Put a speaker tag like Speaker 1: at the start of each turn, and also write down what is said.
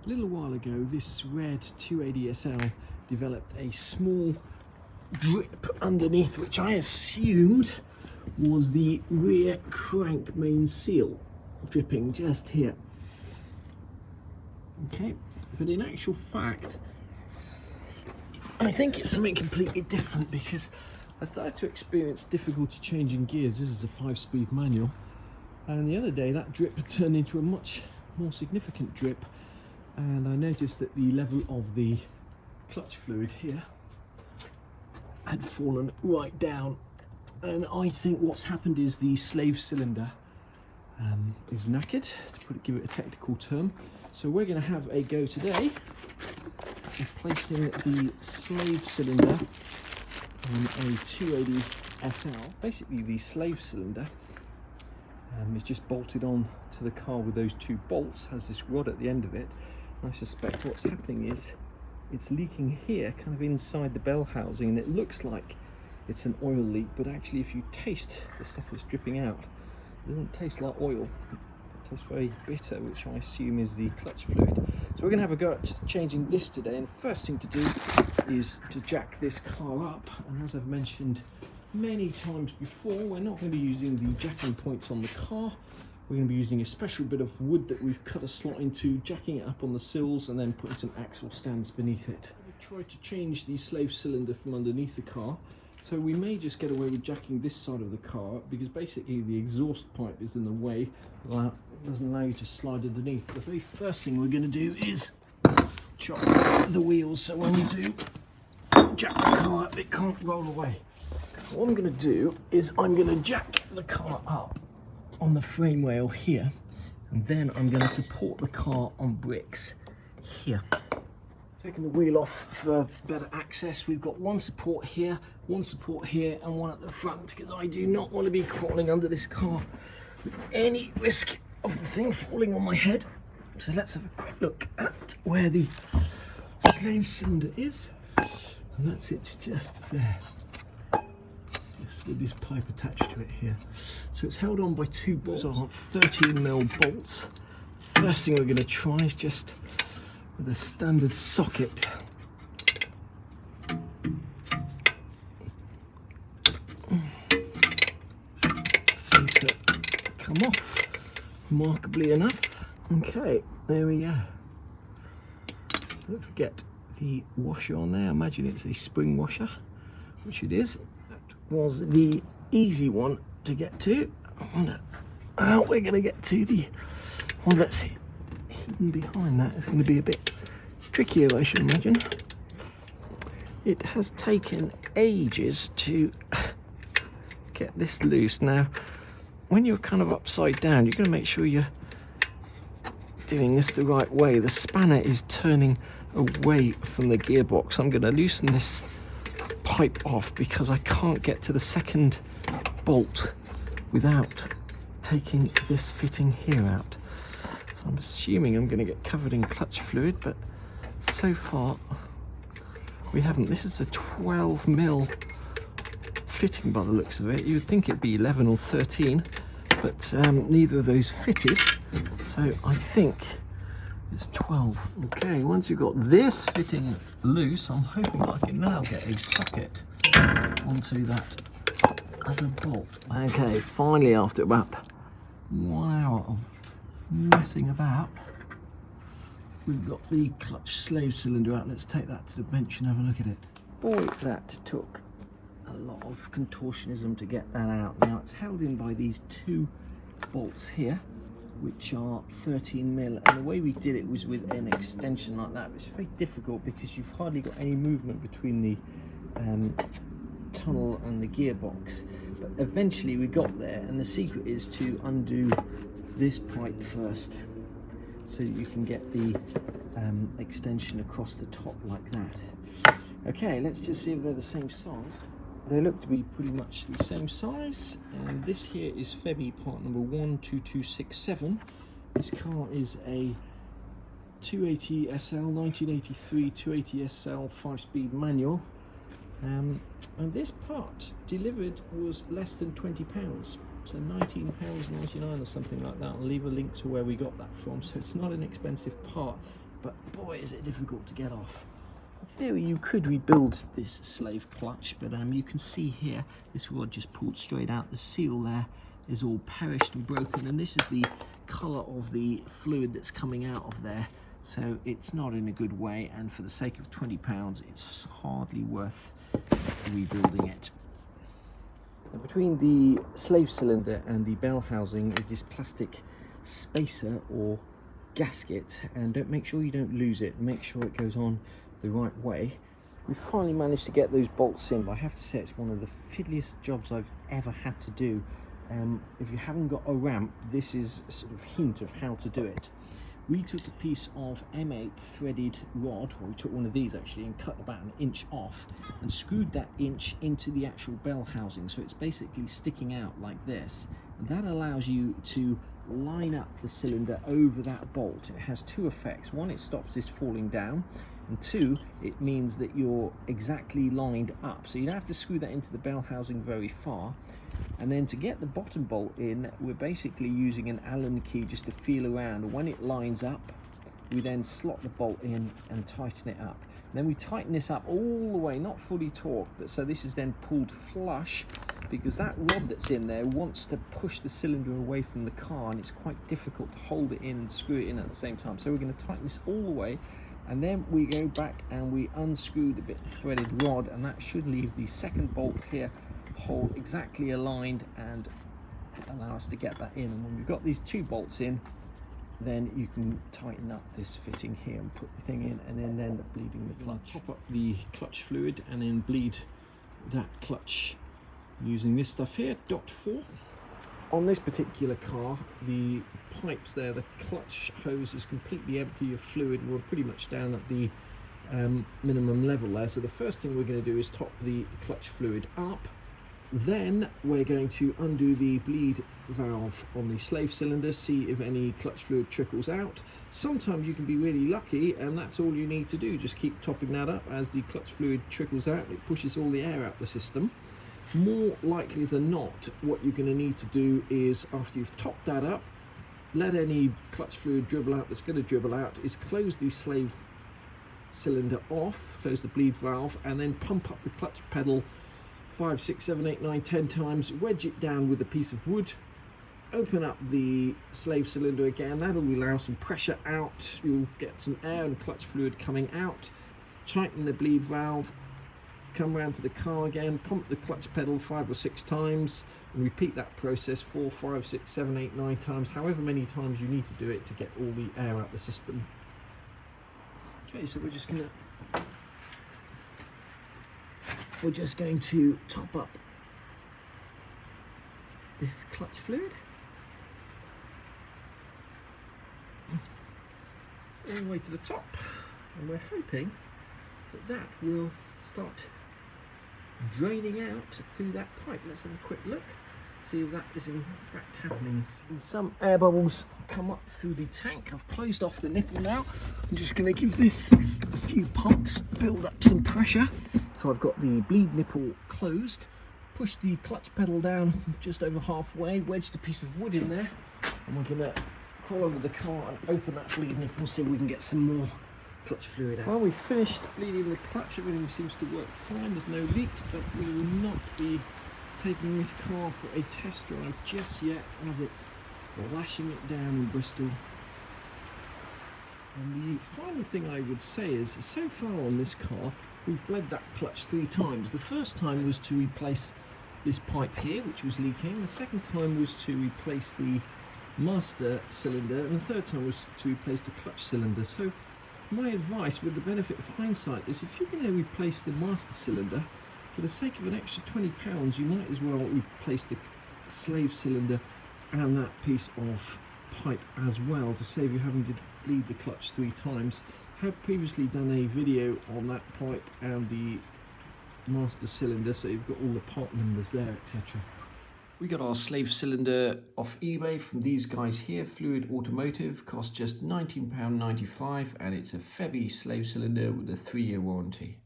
Speaker 1: A little while ago, this red 280 SL developed a small drip underneath, which I assumed was the rear crank main seal dripping just here. Okay, but in actual fact, I think it's something completely different, because I started to experience difficulty changing gears. This is a 5-speed manual, and the other day that drip had turned into a much more significant drip, and I noticed that the level of the clutch fluid here had fallen right down, and I think what's happened is the slave cylinder is knackered, to give it a technical term. So we're going to have a go today of placing the slave cylinder on a 280 SL. Basically the slave cylinder is just bolted on to the car with those 2 bolts, has this rod at the end of it. And I suspect what's happening is it's leaking here, kind of inside the bell housing, and it looks like it's an oil leak, but actually if you taste the stuff that's dripping out, it doesn't taste like oil. It tastes very bitter, which I assume is the clutch fluid. So we're going to have a go at changing this today, and the first thing to do is to jack this car up. And as I've mentioned many times before, we're not going to be using the jacking points on the car. We're going to be using a special bit of wood that we've cut a slot into, jacking it up on the sills, and then putting some axle stands beneath it. We tried to change the slave cylinder from underneath the car, so we may just get away with jacking this side of the car, because basically the exhaust pipe is in the way, doesn't allow you to slide underneath. The very first thing we're going to do is chop the wheels, so when we do jack the car up, it can't roll away. What I'm going to do is I'm going to jack the car up on the frame rail here, and then I'm going to support the car on bricks here. Taking the wheel off for better access, we've got one support here, and one at the front, because I do not want to be crawling under this car with any risk of the thing falling on my head. So let's have a quick look at where the slave cylinder is, and that's it just there, just with this pipe attached to it here. So it's held on by 2 bolts. Those are 13mm bolts. First thing we're going to try is just with a standard socket. Seems to come off remarkably enough. Okay, there we go. Don't forget the washer on there. I imagine it's a spring washer, which it is. That was the easy one to get to. I wonder how we're going to get to the one that's hidden behind that. It's going to be a bit trickier, I should imagine. It has taken ages to get this loose. Now, when you're kind of upside down, you're going to make sure you're doing this the right way. The spanner is turning away from the gearbox. I'm going to loosen this pipe off because I can't get to the second bolt without taking this fitting here out. So I'm assuming I'm going to get covered in clutch fluid, but so far we haven't. This is a 12mm fitting by the looks of it. You would think it'd be 11 or 13, but neither of those fitted, so I think it's 12. Okay, once you've got this fitting loose, I'm hoping I can now get a socket onto that other bolt. Okay, finally, after about 1 hour of messing about, we've got the clutch slave cylinder out. Let's take that to the bench and have a look at it. Boy, that took a lot of contortionism to get that out. Now it's held in by these 2 bolts here, which are 13mm, and the way we did it was with an extension like that. It's very difficult because you've hardly got any movement between the tunnel and the gearbox, but eventually we got there, and the secret is to undo this pipe first so you can get the extension across the top like that. Okay, let's just see if they're the same size. They look to be pretty much the same size, and this here is Febby part number 12267. This car is a 280 SL, 1983 280 SL 5-speed manual, and this part delivered was less than £20, so £19.99 or something like that. I'll leave a link to where we got that from, so it's not an expensive part. but boy is it difficult to get off. In theory you could rebuild this slave clutch, but you can see here this rod just pulled straight out. The seal there is all perished and broken, and this is the colour of the fluid that's coming out of there, so it's not in a good way, and for the sake of £20 it's hardly worth rebuilding it. Now, between the slave cylinder and the bell housing is this plastic spacer or gasket, and make sure you don't lose it, make sure it goes on the right way. We finally managed to get those bolts in, but I have to say it's one of the fiddliest jobs I've ever had to do. If you haven't got a ramp, this is a sort of hint of how to do it. We took a piece of M8 threaded rod, or we took one of these actually, and cut about an inch off and screwed that inch into the actual bell housing, so it's basically sticking out like this. And that allows you to line up the cylinder over that bolt. It has two effects. One, it stops this falling down, and two, it means that you're exactly lined up, so you don't have to screw that into the bell housing very far. And then to get the bottom bolt in, we're basically using an Allen key just to feel around, and when it lines up we then slot the bolt in and tighten it up. And then we tighten this up all the way, not fully torqued, but so this is then pulled flush, because that rod that's in there wants to push the cylinder away from the car, and it's quite difficult to hold it in and screw it in at the same time. So we're going to tighten this all the way, and then we go back and we unscrew the bit of threaded rod, and that should leave the second bolt here hole exactly aligned and allow us to get that in. And when we've got these two bolts in, then you can tighten up this fitting here and put the thing in, and then end up bleeding the clutch. Top up the clutch fluid and then bleed that clutch using this stuff here, .4. On this particular car, the pipes there, the clutch hose is completely empty of fluid. We're pretty much down at the minimum level there. So the first thing we're going to do is top the clutch fluid up. Then we're going to undo the bleed valve on the slave cylinder, see if any clutch fluid trickles out. Sometimes you can be really lucky and that's all you need to do. Just keep topping that up. As the clutch fluid trickles out, it pushes all the air out the system. More likely than not, what you're going to need to do is, after you've topped that up, let any clutch fluid dribble out that's going to dribble out, is close the slave cylinder off, close the bleed valve, and then pump up the clutch pedal 5, 6, 7, 8, 9, 10 times, wedge it down with a piece of wood, open up the slave cylinder again. That'll allow some pressure out, you'll get some air and clutch fluid coming out. Tighten the bleed valve, come around to the car again, pump the clutch pedal 5 or 6 times, and repeat that process 4, 5, 6, 7, 8, 9 times, however many times you need to do it to get all the air out the system. Okay, so we're just going to top up this clutch fluid all the way to the top, and we're hoping that that will start draining out through that pipe. Let's have a quick look, see if that is in fact happening. Some air bubbles come up through the tank. I've closed off the nipple now. I'm just going to give this a few pumps, build up some pressure. So I've got the bleed nipple closed, pushed the clutch pedal down just over halfway, wedged a piece of wood in there, and we're going to crawl under the car and open that bleed nipple so we can get some more clutch fluid out. Well, we've finished bleeding the clutch, everything seems to work fine, there's no leaks, but we will not be taking this car for a test drive just yet, as it's lashing it down in Bristol. And the final thing I would say is, so far on this car, we've bled that clutch 3 times. The first time was to replace this pipe here, which was leaking. The second time was to replace the master cylinder, and the third time was to replace the clutch cylinder. So my advice, with the benefit of hindsight, is if you're going to replace the master cylinder, for the sake of an extra £20, you might as well replace the slave cylinder and that piece of pipe as well, to save you having to bleed the clutch 3 times. I have previously done a video on that pipe and the master cylinder, so you've got all the part numbers there, etc. We got our slave cylinder off eBay from these guys here, Fluid Automotive, cost just £19.95, and it's a Febby slave cylinder with a 3-year warranty.